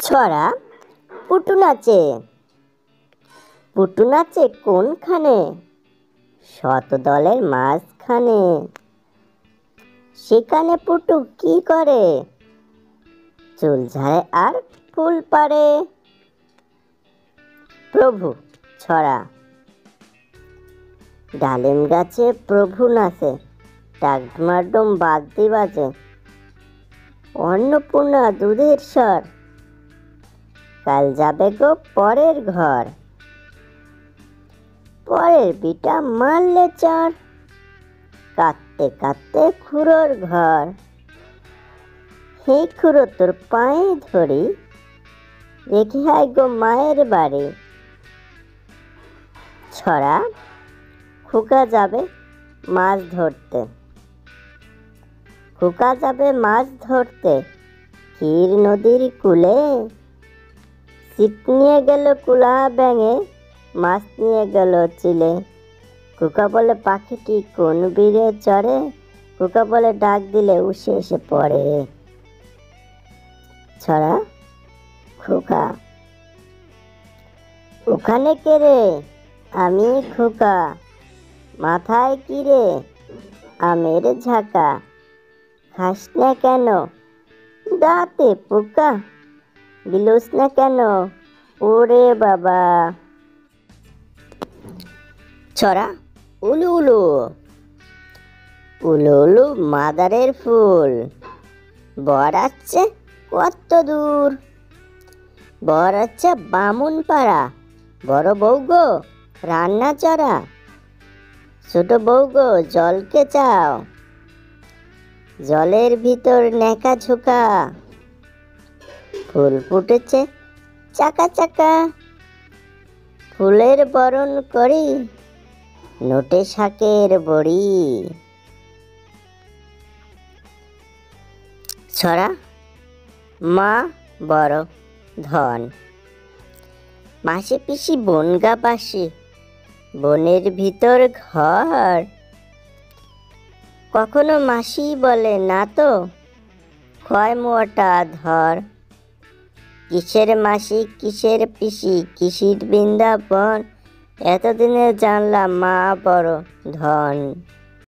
ছড়া পুটু নাচে। পুটু নাচে কোনখানে? শত দলের মাঝখানে। সেখানে পুটু কি করে? চুল ঝাড়ে আর ফুল পাড়ে। প্রভু ছড়া। ডালিম গাছে প্রভু নাচে, ডাকডুমাডুম বাদ্যি বাজে। অন্নপূর্ণা দুধের স্বর, কাল যাবে গো পরের ঘর। পরের বিটা মারলে চর, কাঁদতে কাঁদতে খুড়োর ঘর। হে খুড়ো তোর পায়ে ধরি, রেখে আয় গো মায়ের বাড়ি। ছড়া খোকা যাবে মাছ ধরতে। খোকা যাবে মাছ ধরতে ক্ষীর নদীর কূলে। ছিপ নিয়ে গেল কুলা ব্যাঙে, মাছ নিয়ে গেল চিলে। খোকা বলে পাখিটি কোন বীরে চড়ে, খোকা বলে ডাক দিলে উসে এসে পড়ে। ছড়া খোকা। ওখানে কে রে? আমি খোকা। মাথায় কি রে? আমের ঝাঁকা। খাস না কেন? দাঁতে পোকা। গিলুস না কেন? ওরে বাবা। ছড়া উলু উলু। উলু উলু মাদারের ফুল, বর আসছে কত দূর। বর আসছে বামুন পাড়া, বড় বউ গো রান্না চড়া। ছোট বউ গো জলকে চাও, জলের ভিতর নেকা ঝোঁকা। ফুল ফুটেছে চাকা চাকা, ফুলের বরণ করি নোটে শাকের বড়ি। ছড়া মা বড় ধন। মাসি পিসি বনগা পাশে, বনের ভিতর ঘর। কখনো মাসি বলে না তো, ক্ষয় মোটা ধর। কিসের মাসি কিসের পিসি, কিসির বৃন্দাবন। এতদিনে জানলাম মা বড় ধন।